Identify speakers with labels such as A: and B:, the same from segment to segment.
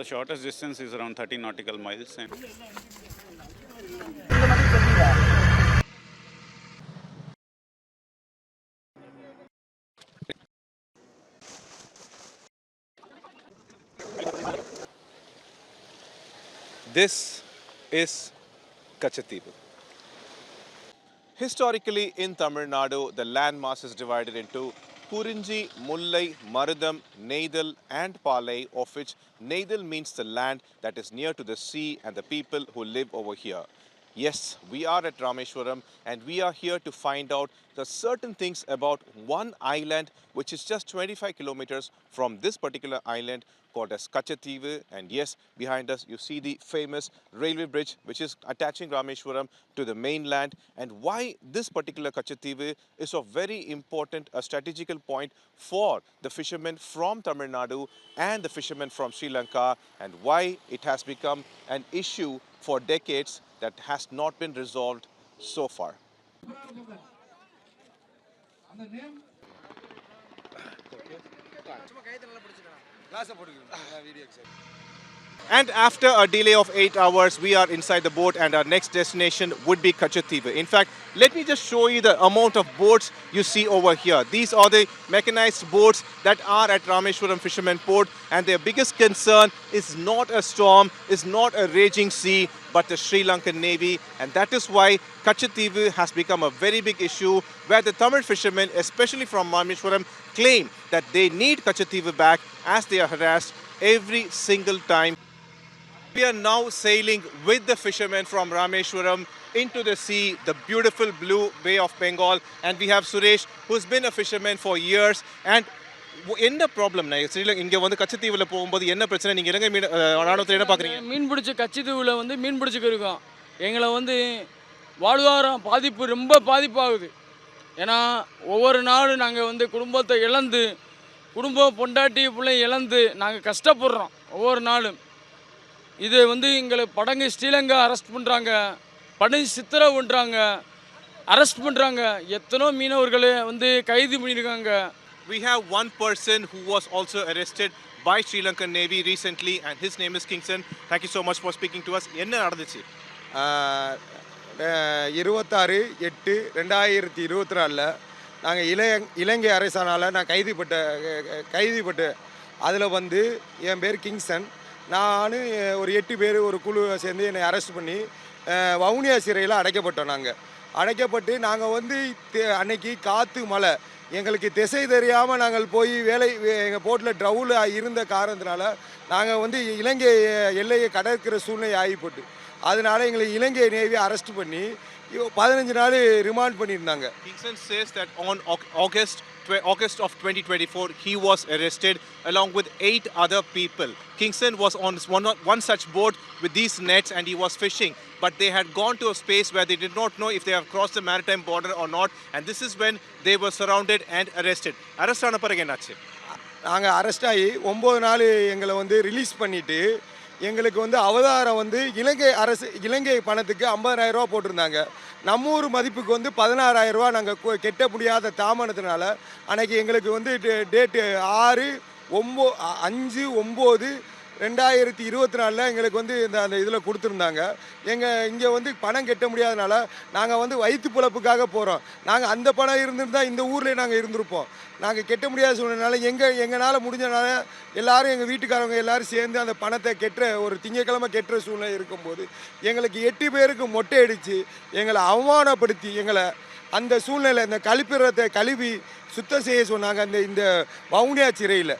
A: the shortest distance is around 30 nautical miles. And
B: this is Kachativu. Historically, in Tamil Nadu, the landmass is divided into Kurinji, Mullai, Marudam, Neithal and Palai, of which Neithal means the land that is near to the sea and the people who live over here. Yes, we are at Rameshwaram and we are here to find out the certain things about one island which is just 25 kilometers from this particular island called as Kachativu. And yes, behind us you see the famous railway bridge which is attaching Rameshwaram to the mainland, and why this particular Kachativu is of very important strategical point for the fishermen from Tamil Nadu and the fishermen from Sri Lanka, and why it has become an issue for decades that has not been resolved so far. And after a delay of 8 hours, we are inside the boat and our next destination would be Kachativu. In fact, let me just show you the amount of boats you see over here. These are the mechanized boats that are at Rameshwaram Fishermen Port, and their biggest concern is not a storm, is not a raging sea, but the Sri Lankan Navy. And that is why Kachativu has become a very big issue, where the Tamil fishermen, especially from Rameshwaram, claim that they need Kachativu back as they are harassed every single time. We are now sailing with the fishermen from Rameshwaram into the sea, the beautiful blue Bay of Bengal, and we have Suresh, who's been a fisherman for years. And என்ன problem இங்கே வந்து கச்சத்தீவில் போகும்போது என்ன பிரச்சனை? நீங்கள் இலங்கை மீன் ராணுவத்தில் என்ன பார்க்குறீங்க?
C: மீன் பிடிச்ச கச்சத்தீவில் வந்து மீன் பிடிச்சிக்க இருக்கோம். எங்களை வந்து வாழ்வாதாரம் பாதிப்பு ரொம்ப பாதிப்பாகுது. ஏன்னா ஒவ்வொரு நாளும் நாங்கள் வந்து குடும்பத்தை இழந்து, குடும்பம் பொண்டாட்டி பிள்ளை இழந்து நாங்கள் கஷ்டப்படுறோம் ஒவ்வொரு நாளும். இது வந்து எங்களை படகு ஸ்ரீலங்கா அரெஸ்ட் பண்ணுறாங்க, படகு சித்திரவு பண்ணுறாங்க, அரெஸ்ட் பண்ணுறாங்க. எத்தனோ மீனவர்களை வந்து கைது பண்ணியிருக்காங்க.
B: We have one person who was also arrested by Sri Lankan Navy recently, and his name is Kingston. Thank you so much for speaking to us. என்ன நடந்துச்சு?
D: 26/8/2024 நாங்கள் இலங்கை அரசானால் நான் கைதுப்பட்டு அதில் வந்து என் பேர் கிங்ஸ்டன். நான் ஒரு 8 பேர் ஒரு குழு சேர்ந்து என்னை அரெஸ்ட் பண்ணி வவுனியா சிறையில் அடைக்கப்பட்டோம். அடைக்கப்பட்டு நாங்கள் வந்து அன்னைக்கு காற்று மழை, எங்களுக்கு திசை தெரியாமல் நாங்கள் போய் எங்கள் போட்டில் ட்ரவுல் இருந்த காரணத்தினால நாங்கள் வந்து இலங்கை எல்லையை கடற்கிற சூழ்நிலை ஆகிப்பட்டு, அதனால எங்களை இலங்கை நேவி அரெஸ்ட் பண்ணி 15 நாள் ரிமாண்ட் பண்ணியிருந்தாங்க.
B: Kingston says that on August of 2024, he was arrested along with 8 other people. Kingston was on one such boat with these nets and he was fishing. But they had gone to a space where they did not know if they have crossed the maritime border or not. And this is when they were surrounded and arrested. Arrest ஆன பிறகு என்னாச்சு?
D: நாங்கள் arrest ஆகி 9 நாள் எங்களை வந்து release பண்ணிவிட்டு, எங்களுக்கு வந்து அவதாரம் வந்து இலங்கை பணத்துக்கு 50,000 ரூபா போட்டிருந்தாங்க. நம்ம ஊர் மதிப்புக்கு வந்து 16,000 ரூபா நாங்கள் கெட்ட முடியாத தாமதத்தினால அன்றைக்கி எங்களுக்கு வந்து டேட்டு 5/9/2024 எங்களுக்கு வந்து அந்த இதில் கொடுத்துருந்தாங்க. இங்கே வந்து பணம் கட்ட முடியாதனால நாங்கள் வந்து வயிற்று பிழப்புக்காக போகிறோம். நாங்கள் அந்த பணம் இருந்திருந்தால் இந்த ஊரில் நாங்கள் இருந்திருப்போம். நாங்கள் கெட்ட முடியாத சூழ்நிலைனால எங்களால் முடிஞ்சனால எல்லோரும் எங்கள் வீட்டுக்காரவங்க எல்லோரும் சேர்ந்து அந்த பணத்தை ஒரு திங்கக்கிழமை கெட்டுற சூழ்நிலை இருக்கும்போது எங்களுக்கு 8 பேருக்கு மொட்டை அடித்து எங்களை அவமானப்படுத்தி எங்களை அந்த சூழ்நிலை இந்த கழிப்பிடத்தை கழுவி சுத்தம் செய்ய சொன்னாங்க இந்த வவுனியா சிறையில்.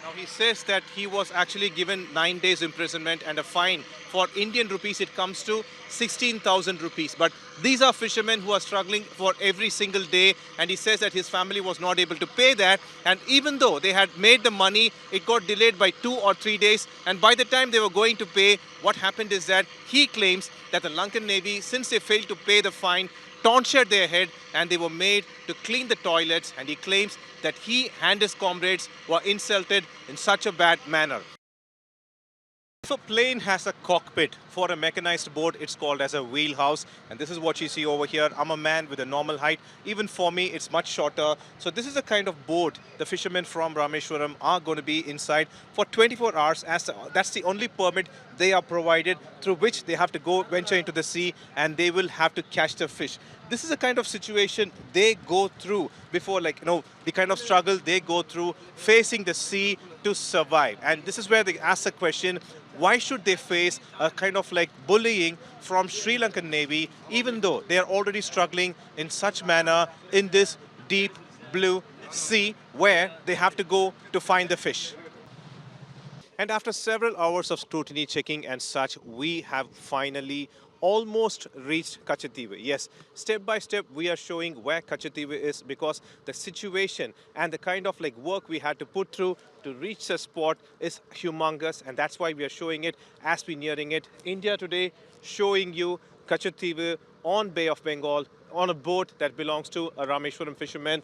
B: Now he says that he was actually given 9 days imprisonment and a fine. For Indian rupees it comes to 16,000 rupees. But these are fishermen who are struggling for every single day, and he says that his family was not able to pay that, and even though they had made the money, it got delayed by 2 or 3 days, and by the time they were going to pay, what happened is that he claims that the Lankan Navy, since they failed to pay the fine, tonsured their head and they were made to clean the toilets, and he claims that he and his comrades were insulted in such a bad manner. If a plane has a cockpit, for a mechanized boat, it's called as a wheelhouse. And this is what you see over here. I'm a man with a normal height. Even for me, it's much shorter. So this is the kind of boat the fishermen from Rameshwaram are going to be inside for 24 hours. That's the only permit they are provided, through which they have to go venture into the sea and they will have to catch the fish. This is the kind of situation they go through before, the kind of struggle they go through facing the sea to survive. And this is where they ask the question, why should they face a kind of bullying from Sri Lankan Navy, even though they are already struggling in such manner in this deep blue sea where they have to go to find the fish. And after several hours of scrutiny, checking and such, we have finally almost reached Kachathivu. Yes, step by step we are showing where Kachathivu is, because the situation and the kind of work we had to put through to reach the spot is humongous, and that's why we are showing it as we're nearing it. India Today showing you Kachathivu on Bay of Bengal on a boat that belongs to a Rameshwaram fisherman.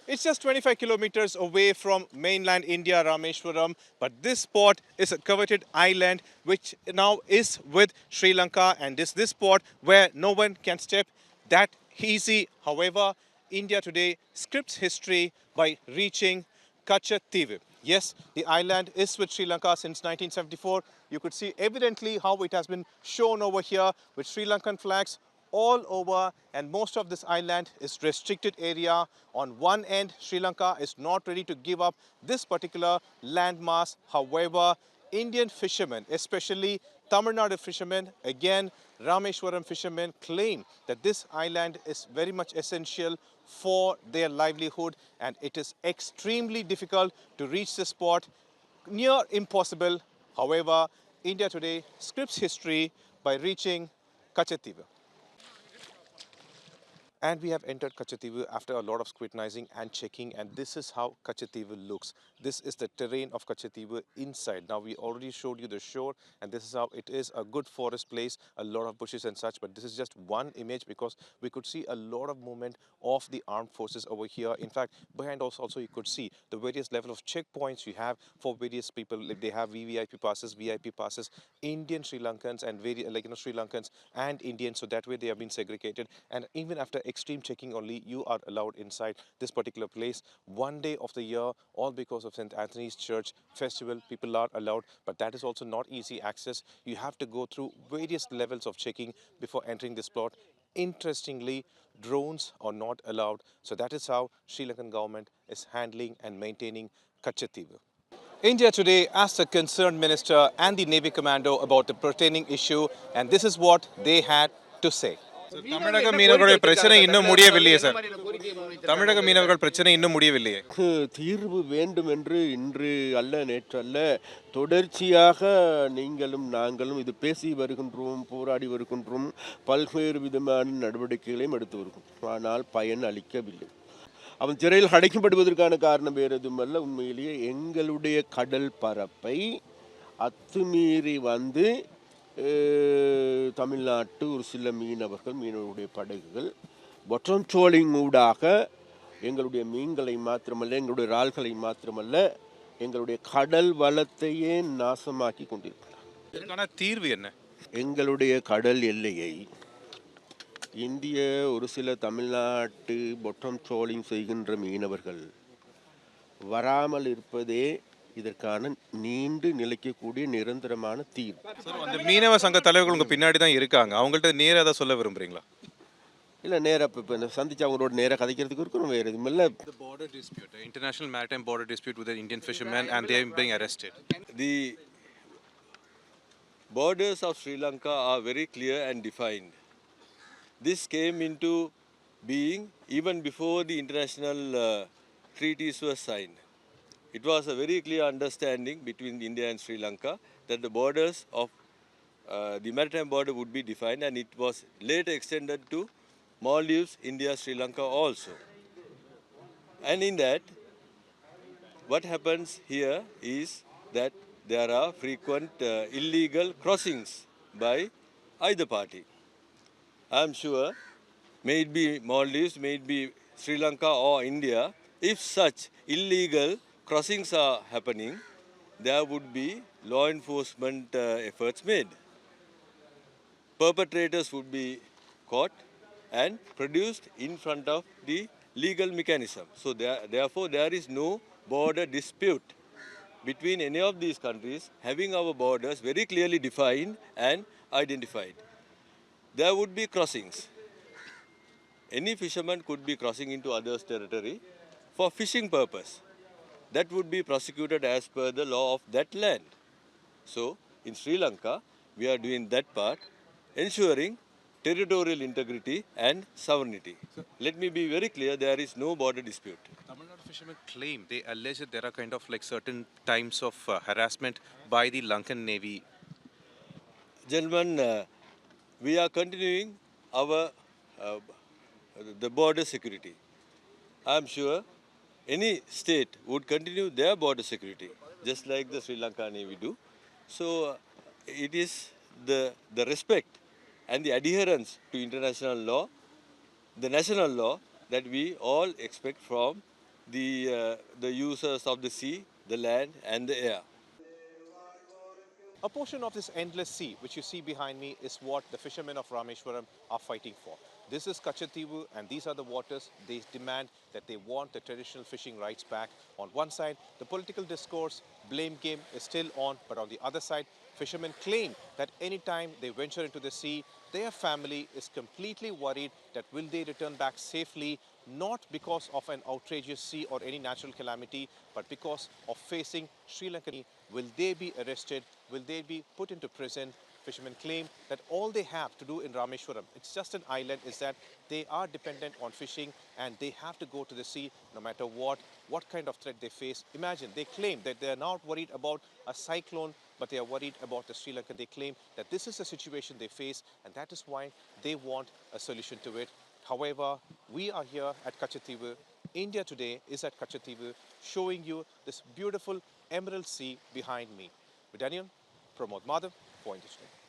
B: It's just 25 kilometers away from mainland India, Rameshwaram, but this spot is a coveted island which now is with Sri Lanka, and this spot where no one can step that easy. However, India Today scripts history by reaching Kachathivu. Yes, the island is with Sri Lanka since 1974. You could see evidently how it has been shown over here with Sri Lankan flags all over, and most of this island is restricted area. On one end, Sri Lanka is not ready to give up this particular landmass. However, Indian fishermen, especially Tamil Nadu fishermen, again Rameshwaram fishermen, claim that this island is very much essential for their livelihood, and it is extremely difficult to reach the spot, near impossible. However, India Today scripts history by reaching Kachathivu. And we have entered Kachathivu after a lot of scrutinizing and checking, and this is how Kachathivu looks. This is the terrain of Kachathivu inside. Now, we already showed you the shore, and this is how it is, a good forest place, a lot of bushes and such, but this is just one image because we could see a lot of movement of the armed forces over here. In fact, behind us also you could see the various level of checkpoints you have for various people. If they have VVIP passes, VIP passes, Indian Sri Lankans and Sri Lankans and Indians, so that way they have been segregated. And even after extreme checking only, you are allowed inside this particular place one day of the year, all because of St. Anthony's Church festival. People are allowed, but that is also not easy access. You have to go through various levels of checking before entering this plot. Interestingly, drones are not allowed, so that is how Sri Lankan government is handling and maintaining Kachathivu. India Today asked the concerned minister and the Navy commando about the pertaining issue, and this is what they had to say. தமிழக மீனவர்களுடைய பிரச்சனை இன்னும் முடியவில்லையே sir. தமிழக மீனவர்கள் பிரச்சனை இன்னும் முடியவில்லையே.
E: தீர்வு வேண்டும் என்று இன்று அல்ல நேற்று அல்ல தொடர்ச்சியாக நீங்களும் நாங்களும் இது பேசி வருகின்றோம், போராடி வருகின்றோம், பல்வேறு விதமான நடவடிக்கைகளையும் எடுத்து வருகின்றோம். ஆனால் பயன் அளிக்கவில்லை. அவன் சிறையில் அடைக்கப்படுவதற்கான காரணம் வேறு எதுவுமல்ல, உண்மையிலேயே எங்களுடைய கடல் பரப்பை அத்துமீறி வந்து தமிழ்நாட்டு ஒரு சில மீனவர்களுடைய படகுகள் பொட்டம் ட்ரோலிங் ஊடாக எங்களுடைய மீன்களை மாத்திரமல்ல, எங்களுடைய இறால்களை மாத்திரமல்ல, எங்களுடைய கடல் வளத்தையே நாசமாக்கி கொண்டிருக்கிறார்.
B: இதற்கான தீர்வு என்ன? எங்களுடைய
E: கடல் எல்லையை இந்திய ஒரு சில தமிழ்நாட்டு பொட்டம் ட்ரோலிங் செய்கின்ற மீனவர்கள் வராமல் இருப்பதே இதற்கான நீண்டு நிலைக்கக்கூடிய நிரந்தரமான தீர்வு.
B: அந்த மீனவ சங்க தலைவர்கள் உங்க பின்னாடி தான் இருக்காங்க, அவங்கள்ட்ட நேரா அதை சொல்ல விரும்புறீங்களா?
E: இல்லை, நேராக இப்போ சந்திச்சு அவங்களோட நேராக கதைக்கிறதுக்கு இருக்கணும், வேறு எதுவும் இல்லை.
B: The border dispute, the international maritime border dispute with the Indian fishermen, and they are being arrested.
F: The borders of Sri Lanka are very clear and defined. This came into being even before the international treaties were signed. It was a very clear understanding between India and Sri Lanka that the borders of the maritime border would be defined, and it was later extended to Maldives, India, Sri Lanka also. And in that, what happens here is that there are frequent illegal crossings by either party. I am sure may it be Maldives, may it be Sri Lanka or India, if such illegal crossings are happening, there would be law enforcement efforts made. Perpetrators would be caught and produced in front of the legal mechanism. So therefore there is no border dispute between any of these countries, having our borders very clearly defined and identified. There would be crossings. Any fisherman could be crossing into others' territory for fishing purpose. That would be prosecuted as per the law of that land. So, in Sri Lanka, we are doing that part, ensuring territorial integrity and sovereignty. Let me be very clear, there is no border dispute.
B: Tamil Nadu fishermen claim, they allege that there are kind of like certain times of harassment by the Lankan Navy.
F: Gentlemen, we are continuing our the border security. I am sure any state would continue their border security, just like the Sri Lanka Navy do. So it is the respect and the adherence to international law, the national law, that we all expect from the users of the sea, the land and the air.
B: A portion of this endless sea, which you see behind me, is what the fishermen of Rameshwaram are fighting for. This is Kachativu, and these are the waters. They demand that they want the traditional fishing rights back. On one side, the political discourse, blame game is still on, but on the other side, fishermen claim that anytime they venture into the sea, their family is completely worried that will they return back safely, not because of an outrageous sea or any natural calamity, but because of facing Sri Lankan. Will they be arrested? Will they be put into prison? Fishermen claim that all they have to do in Rameshwaram, it's just an island, is that they are dependent on fishing and they have to go to the sea no matter what kind of threat they face. Imagine, they claim that they are not worried about a cyclone, but they are worried about the Sri Lanka. They claim that this is the situation they face, and that is why they want a solution to it. However, we are here at Kachativu. India Today is at Kachativu, showing you this beautiful emerald sea behind me. With Daniel, Pramod Madhav for India Today.